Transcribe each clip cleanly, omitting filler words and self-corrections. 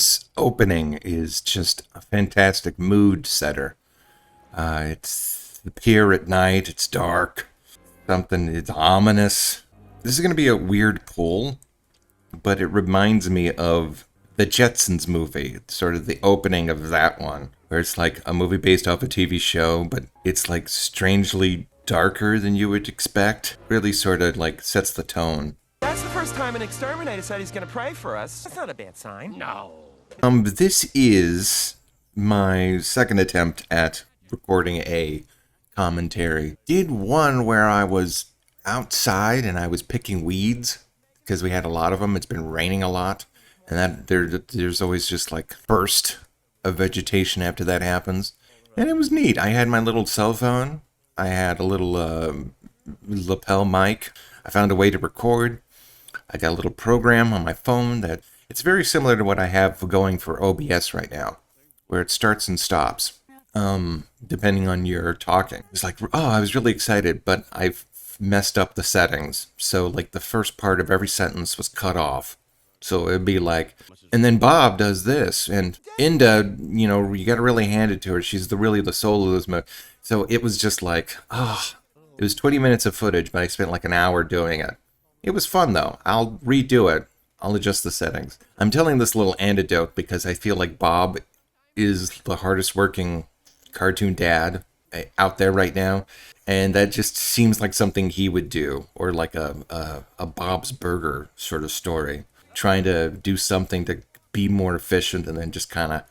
This opening is just a fantastic mood setter. It's the pier at night, it's dark, it's ominous. This is going to be a weird pull, but it reminds me of the Jetsons movie, sort of the opening of that one, where it's like a movie based off a TV show, but it's like strangely darker than you would expect. Really sort of like sets the tone. That's the first time an exterminator said he's gonna pray for us. That's not a bad sign. No. This is my second attempt at recording a commentary. Did one where I was outside and I was picking weeds because we had a lot of them. It's been raining a lot, and there's always just like burst of vegetation after that happens, and it was neat. I had my little cell phone. I had a little lapel mic. I found a way to record. I got a little program on my phone that it's very similar to what I have going for OBS right now, where it starts and stops, depending on your talking. It's like, oh, I was really excited, but I've messed up the settings. So like the first part of every sentence was cut off. So it'd be like, and then Bob does this, and Inda, you got to really hand it to her. She's really the soul of this movie. So it was just like, it was 20 minutes of footage, but I spent like an hour doing it. It was fun though. I'll redo it. I'll adjust the settings. I'm telling this little anecdote because I feel like Bob is the hardest working cartoon dad out there right now. And that just seems like something he would do, or like a Bob's Burger sort of story. Trying to do something to be more efficient and then just kind of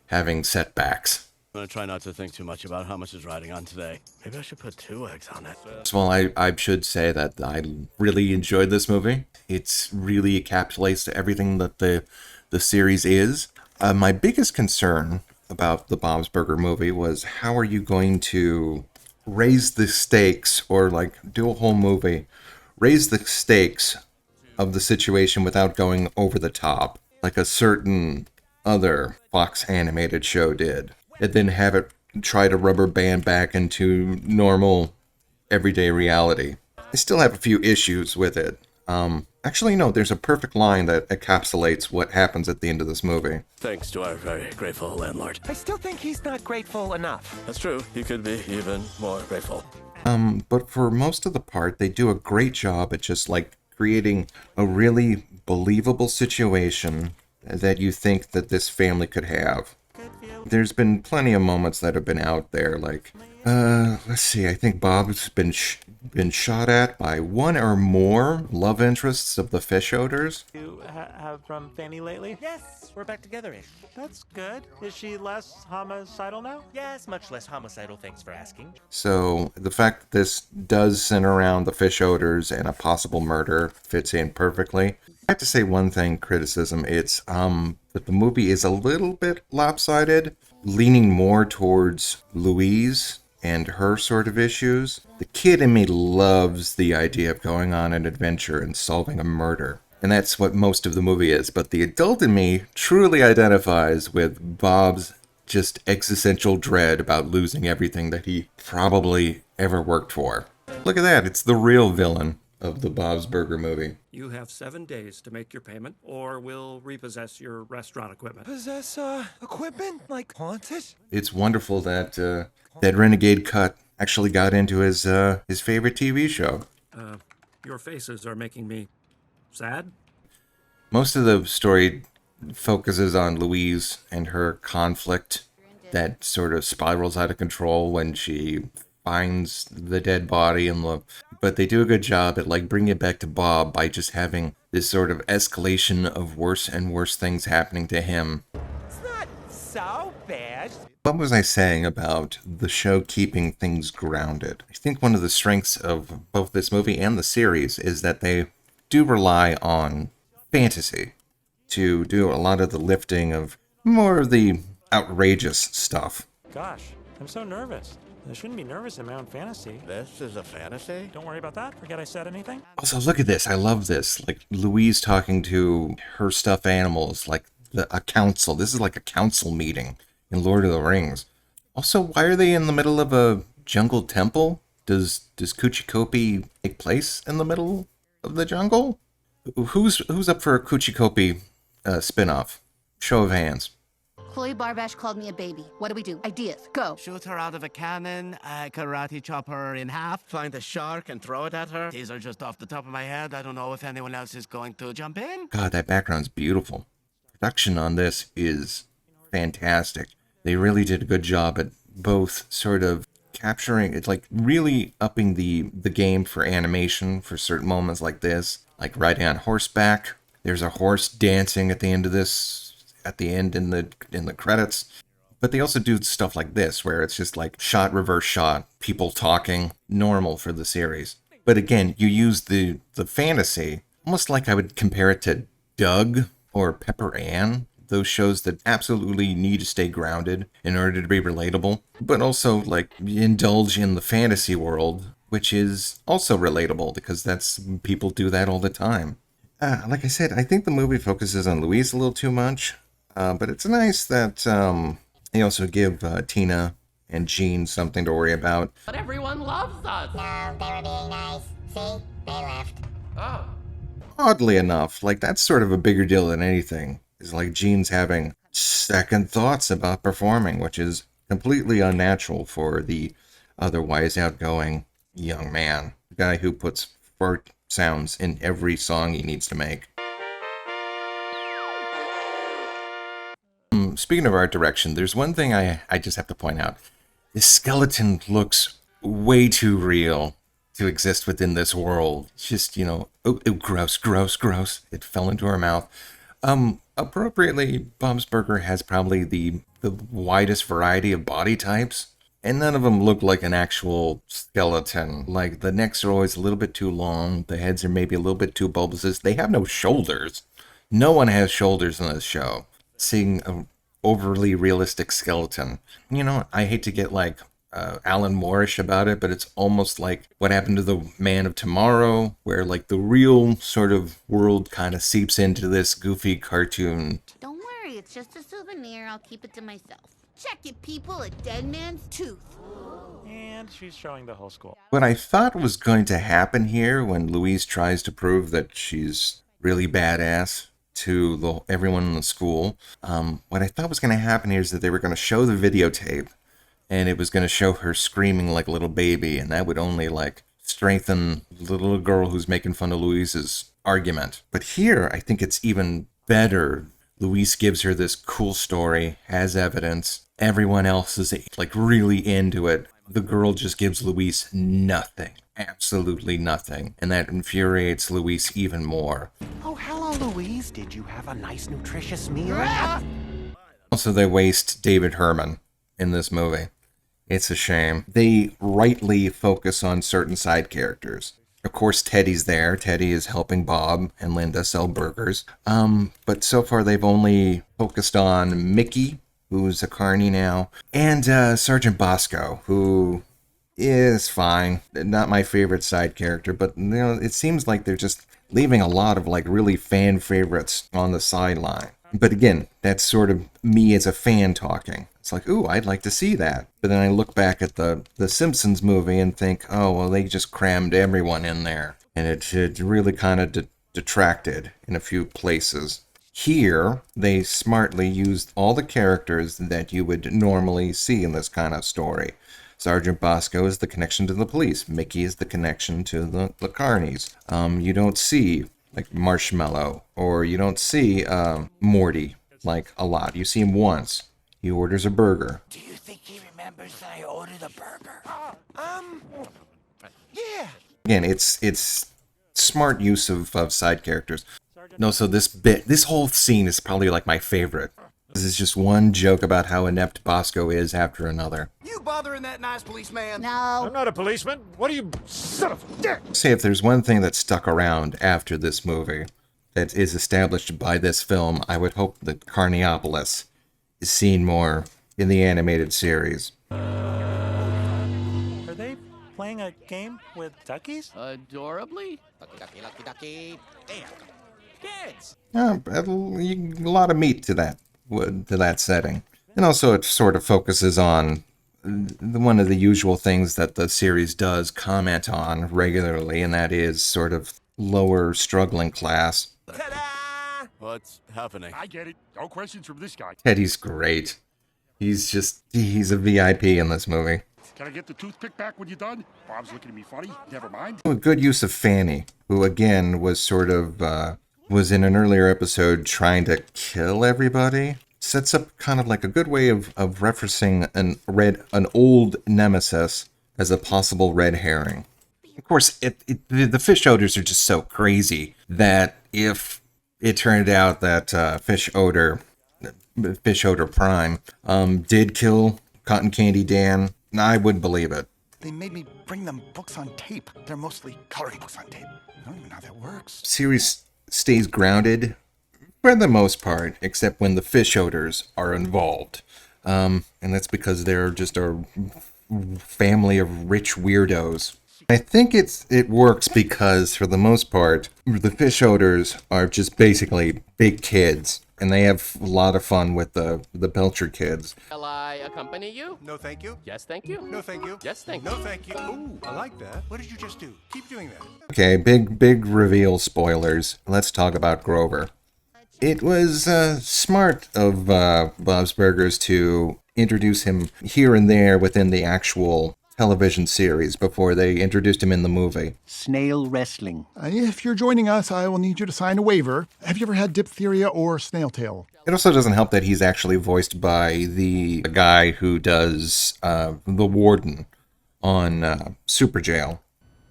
having setbacks. I'm gonna try not to think too much about how much is riding on today. Maybe I should put 2 eggs on it. Well, I should say that I really enjoyed this movie. It's really encapsulates everything that the series is. My biggest concern about the Bob's Burger movie was how are you going to raise the stakes, or like do a whole movie, raise the stakes of the situation without going over the top, like a certain other Fox animated show did, and then have it try to rubber band back into normal, everyday reality. I still have a few issues with it. Actually, no, there's a perfect line that encapsulates what happens at the end of this movie. Thanks to our very grateful landlord. I still think he's not grateful enough. That's true. He could be even more grateful. But for most of the part, they do a great job at just like creating a really believable situation that you think that this family could have. There's been plenty of moments that have been out there, like, let's see, I think Bob's been shot at by one or more love interests of the Fishoders. You have from Fanny lately? Yes, we're back together-ish. That's good. Is she less homicidal now? Yes, much less homicidal, thanks for asking. So the fact that this does center around the Fishoders and a possible murder fits in perfectly. I have to say one thing, criticism, it's that the movie is a little bit lopsided, leaning more towards Louise and her sort of issues. The kid in me loves the idea of going on an adventure and solving a murder. And that's what most of the movie is. But the adult in me truly identifies with Bob's just existential dread about losing everything that he probably ever worked for. Look at that, it's the real villain of the Bob's Burger movie. You have 7 days to make your payment, or we'll repossess your restaurant equipment. Possess, equipment? Like haunted? It's wonderful that that Renegade Cut actually got into his favorite TV show. Your faces are making me sad. Most of the story focuses on Louise and her conflict that sort of spirals out of control when she finds the dead body but they do a good job at like bringing it back to Bob by just having this sort of escalation of worse and worse things happening to him. It's not so bad. What was I saying about the show keeping things grounded? I think one of the strengths of both this movie and the series is that they do rely on fantasy to do a lot of the lifting of more of the outrageous stuff. Gosh, I'm so nervous. I shouldn't be nervous in my own fantasy. This is a fantasy? Don't worry about that. Forget I said anything. Also, look at this. I love this. Like Louise talking to her stuffed animals, like a council. This is like a council meeting in Lord of the Rings. Also, why are they in the middle of a jungle temple? Does Kuchikopi take place in the middle of the jungle? Who's up for a Kuchikopi spinoff? Show of hands. Chloe Barbash called me a baby. What do we do? Ideas. Go. Shoot her out of a cannon, karate chop her in half, find a shark and throw it at her. These are just off the top of my head. I don't know if anyone else is going to jump in. God, that background's beautiful. Production on this is fantastic. They really did a good job at both sort of capturing, it's like really upping the game for animation for certain moments like this, like riding on horseback. There's a horse dancing at the end of this, at the end in the credits. But they also do stuff like this, where it's just like shot, reverse shot, people talking, normal for the series. But again, you use the fantasy, almost like I would compare it to Doug or Pepper Ann, those shows that absolutely need to stay grounded in order to be relatable, but also like indulge in the fantasy world, which is also relatable because people do that all the time. Like I said, I think the movie focuses on Louise a little too much, but it's nice that they also give Tina and Jean something to worry about. But everyone loves us. No, they were being nice. See? They left. Oh. Oddly enough, like that's sort of a bigger deal than anything. Is like Jean's having second thoughts about performing, which is completely unnatural for the otherwise outgoing young man. The guy who puts fart sounds in every song he needs to make. Speaking of art direction, there's one thing I just have to point out. This skeleton looks way too real to exist within this world. It's just, gross, gross, gross. It fell into her mouth. Appropriately, Bob's Burger has probably the widest variety of body types, and none of them look like an actual skeleton. Like, the necks are always a little bit too long, the heads are maybe a little bit too bulbous. They have no shoulders. No one has shoulders in this show. Seeing an overly realistic skeleton. I hate to get like Alan Moore-ish about it, but it's almost like what happened to the Man of Tomorrow, where like the real sort of world kind of seeps into this goofy cartoon. Don't worry, it's just a souvenir. I'll keep it to myself. Check it, people, a dead man's tooth. And she's showing the whole school. What I thought was going to happen here when Louise tries to prove that she's really badass to everyone in the school, what I thought was going to happen here is that they were going to show the videotape, and it was going to show her screaming like a little baby, and that would only like strengthen the little girl who's making fun of Louise's argument. But here, I think it's even better. Louise gives her this cool story, has evidence. Everyone else is like really into it. The girl just gives Louise nothing. Absolutely nothing. And that infuriates Louise even more. Oh, hello, Louise. Did you have a nice, nutritious meal? Also, they waste David Herman in this movie. It's a shame. They rightly focus on certain side characters. Of course, Teddy's there. Teddy is helping Bob and Linda sell burgers. But so far, they've only focused on Mickey, who's a carny now, and Sergeant Bosco, who is fine. Not my favorite side character, but it seems like they're just leaving a lot of like really fan favorites on the sideline. But again, that's sort of me as a fan talking. It's like, ooh, I'd like to see that. But then I look back at the Simpsons movie and think, oh, well, they just crammed everyone in there. And it really kind of detracted in a few places. Here, they smartly used all the characters that you would normally see in this kind of story. Sergeant Bosco is the connection to the police. Mickey is the connection to the carnies. You don't see like Marshmallow, or you don't see Morty like a lot. You see him once. He orders a burger. Do you think he remembers that I ordered a burger? Yeah. Again, it's smart use of side characters. No, so this whole scene is probably like my favorite. This is just one joke about how inept Bosco is after another. You bothering that nice policeman? No. I'm not a policeman. What are you, son of a dick? Say if there's one thing that stuck around after this movie that is established by this film, I would hope that Carniopolis is seen more in the animated series. Are they playing a game with duckies? Adorably? Ducky, ducky, ducky. Damn. Kids. A lot of meat to that setting. And also it sort of focuses on one of the usual things that the series does comment on regularly, and that is sort of lower struggling class. Ta-da! What's happening? I get it. No questions from this guy. Teddy's great. He's a VIP in this movie. Can I get the toothpick back when you're done? Bob's looking at me funny. Never mind. A good use of Fanny, who again was sort of, was in an earlier episode trying to kill everybody. Sets up kind of like a good way of referencing an old nemesis as a possible red herring. Of course, the fish odors are just so crazy that if it turned out that Fish Odor Prime did kill Cotton Candy Dan, I would believe it. They made me bring them books on tape. They're mostly coloring books on tape. I don't even know how that works. Series stays grounded for the most part, except when the fish odors are involved. And that's because they're just a family of rich weirdos. I think it works because, for the most part, the fish odors are just basically big kids, and they have a lot of fun with the Belcher kids. Shall I accompany you? No, thank you. Yes, thank you. No, thank you. Yes, thank No, you. thank you. Ooh, I like that. What did you just do? Keep doing that. Okay, big reveal spoilers. Let's talk about Grover. It was smart of Bob's Burgers to introduce him here and there within the actual television series before they introduced him in the movie. Snail wrestling. If you're joining us, I will need you to sign a waiver. Have you ever had diphtheria or snail tail? It also doesn't help that he's actually voiced by the guy who does the warden on Super Jail.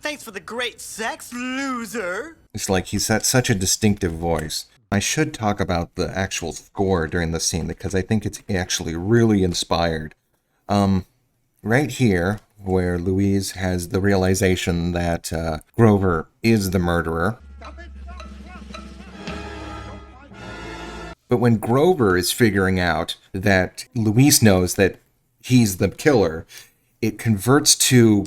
Thanks for the great sex, loser! It's like he's got such a distinctive voice. I should talk about the actual score during the scene because I think it's actually really inspired. Right here, where Louise has the realization that Grover is the murderer. But when Grover is figuring out that Louise knows that he's the killer, it converts to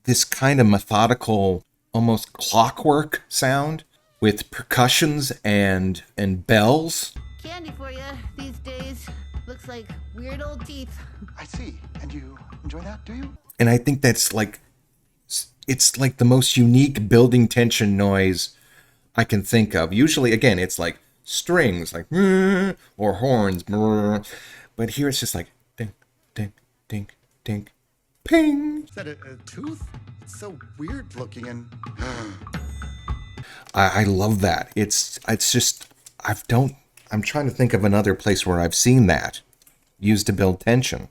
this kind of methodical, almost clockwork sound with percussions and bells. Candy for you these days. Looks like weird old teeth. I see. And you enjoy that, do you? And I think that's it's like the most unique building tension noise I can think of. Usually, again, it's like strings, like, or horns, but here it's just like, ding, ding, ding, ding, ping. Is that a tooth? It's so weird looking and... I love that. It's just, I'm trying to think of another place where I've seen that used to build tension.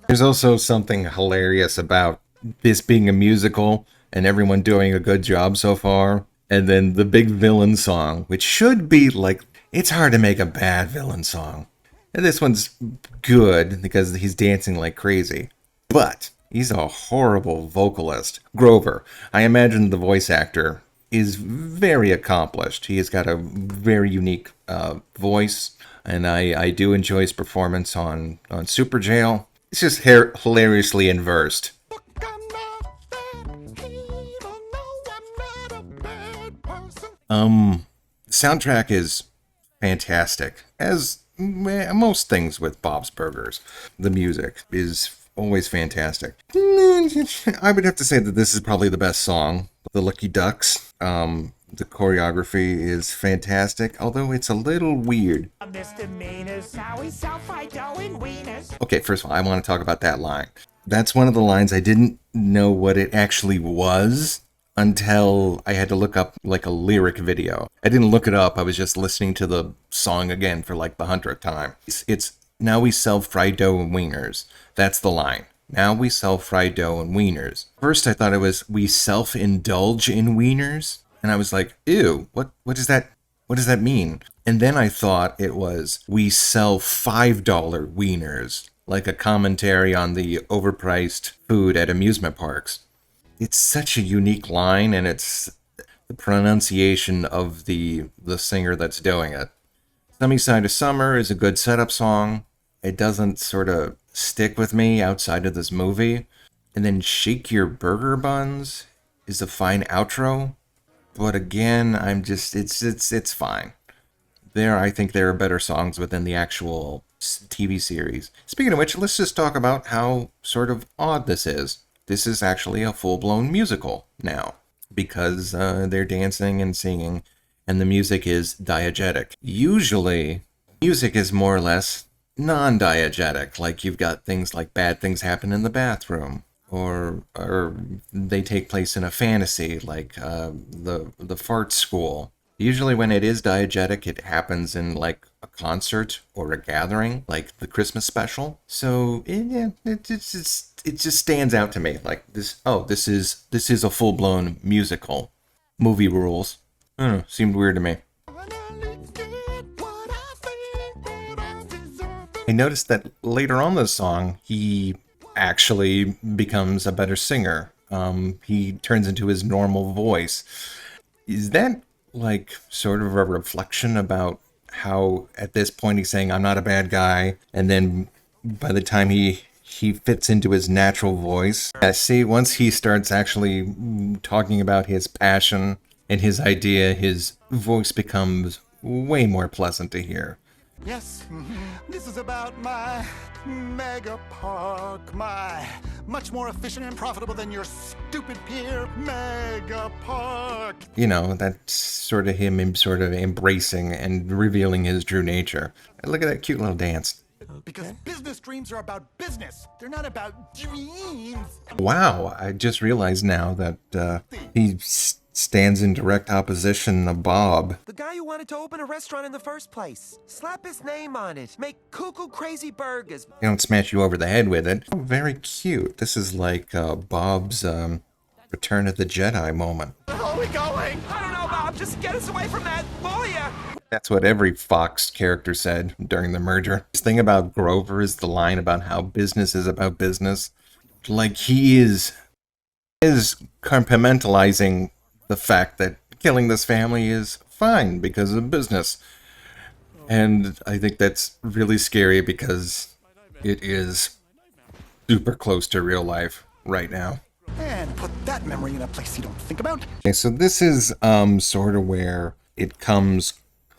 There's also something hilarious about this being a musical and everyone doing a good job so far. And then the big villain song, which should be like, it's hard to make a bad villain song. And this one's good because he's dancing like crazy. But he's a horrible vocalist. Grover, I imagine the voice actor is very accomplished. He has got a very unique voice. And I do enjoy his performance on Super Jail. It's just hilariously inversed. Soundtrack is fantastic, as most things with Bob's Burgers. The music is always fantastic. I would have to say that this is probably the best song, The Lucky Ducks. The choreography is fantastic, although it's a little weird. Okay, first of all, I want to talk about that line. That's one of the lines I didn't know what it actually was until I had to look up like a lyric video. I didn't look it up, I was just listening to the song again for like the 100th time. It's now we sell fried dough and wieners. That's the line. Now we sell fried dough and wieners. First I thought it was we self-indulge in wieners. And I was like, ew, what does that mean? And then I thought it was we sell $5 wieners, like a commentary on the overpriced food at amusement parks. It's such a unique line, and it's the pronunciation of the singer that's doing it. Sunny Side of Summer is a good setup song. It doesn't sort of stick with me outside of this movie. And then Shake Your Burger Buns is a fine outro. But again, it's fine. I think there are better songs within the actual TV series. Speaking of which, let's just talk about how sort of odd this is. This is actually a full-blown musical now, because they're dancing and singing, and the music is diegetic. Usually, music is more or less non-diegetic, like you've got things like bad things happen in the bathroom, or they take place in a fantasy, like the fart school. Usually when it is diegetic, it happens in like a concert or a gathering, like the Christmas special. So it just stands out to me like this. Oh, this is a full-blown musical. Movie rules. I don't know, seemed weird to me. I noticed that later on in the song, he actually becomes a better singer. He turns into his normal voice. Is that like sort of a reflection about how at this point he's saying, I'm not a bad guy, and then by the time he fits into his natural voice, see, once he starts actually talking about his passion and his idea, his voice becomes way more pleasant to hear. Yes, this is about my mega park, my much more efficient and profitable than your stupid peer mega park. You know, that's sort of him sort of embracing and revealing his true nature. And look at that cute little dance. Because business dreams are about business. They're not about dreams. Wow, I just realized now that he stands in direct opposition to Bob. The guy who wanted to open a restaurant in the first place. Slap his name on it. Make cuckoo crazy burgers. They don't smash you over the head with it. Oh, very cute. This is like Bob's Return of the Jedi moment. Where are we going? I don't know, Bob. Just get us away from that lawyer. That's what every Fox character said during the merger. This thing about Grover is the line about how business is about business. Like he is compartmentalizing the fact that killing this family is fine because of business. And I think that's really scary because it is super close to real life right now. And put that memory in a place you don't think about. Okay, so this is sort of where it comes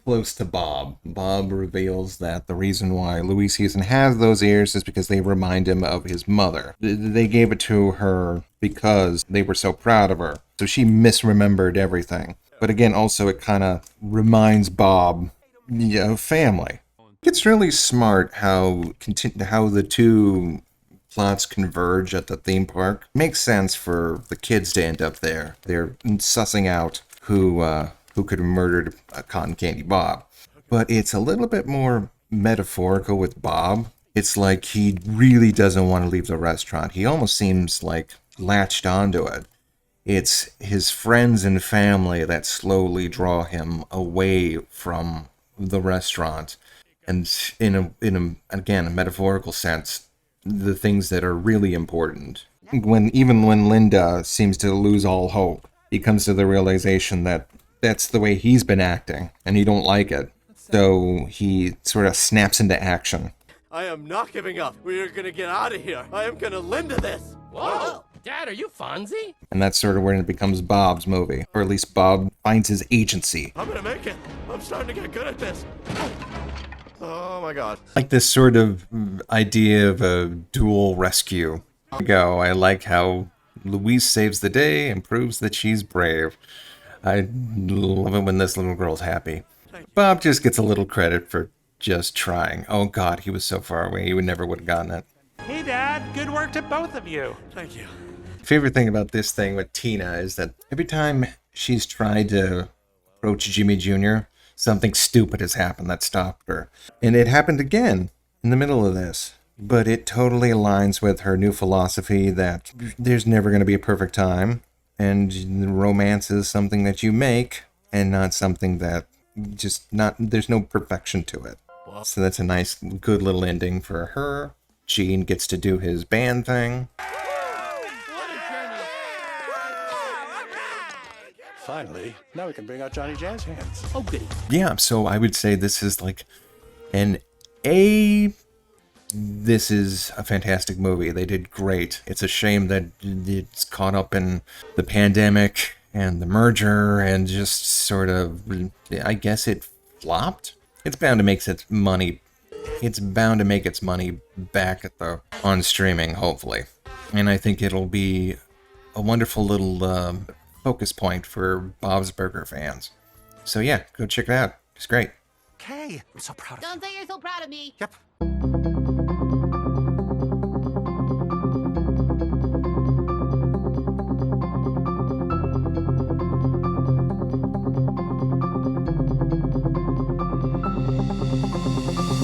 close to Bob. Bob reveals that the reason why Louise Houston has those ears is because they remind him of his mother. They gave it to her because they were so proud of her. So she misremembered everything. But again, also it kind of reminds Bob, family. It's really smart how the two plots converge at the theme park. Makes sense for the kids to end up there. They're sussing out who could have murdered Cotton Candy Bob. But it's a little bit more metaphorical with Bob. It's like he really doesn't want to leave the restaurant. He almost seems like latched onto it. It's his friends and family that slowly draw him away from the restaurant. And in a metaphorical sense, the things that are really important. Even when Linda seems to lose all hope, he comes to the realization that that's the way he's been acting, and he don't like it. So he sort of snaps into action. I am not giving up. We are gonna get out of here. I am gonna Linda this. Whoa! Dad, are you Fonzie? And that's sort of when it becomes Bob's movie. Or at least Bob finds his agency. I'm gonna make it. I'm starting to get good at this. Oh my god. Like this sort of idea of a dual rescue. There you go. I like how Louise saves the day and proves that she's brave. I love it when this little girl's happy. Bob just gets a little credit for just trying. Oh god, he was so far away, he would never have gotten it. Hey, Dad. Good work to both of you. Thank you. Favorite thing about this thing with Tina is that every time she's tried to approach Jimmy Jr., something stupid has happened that stopped her. And it happened again in the middle of this. But it totally aligns with her new philosophy that there's never going to be a perfect time. And romance is something that you make and not something that there's no perfection to it. So that's a nice, good little ending for her. Gene gets to do his band thing. Finally, now we can bring out Johnny Jazz Hands. Oh, goody. Yeah, so I would say this is like an A. This is a fantastic movie. They did great. It's a shame that it's caught up in the pandemic and the merger and just sort of, I guess it flopped. It's bound to make its money. It's bound to make its money back on streaming, hopefully. And I think it'll be a wonderful little focus point for Bob's Burger fans. So yeah, go check it out. It's great. Okay, I'm so proud of you. Don't say you're so proud of me. Yep.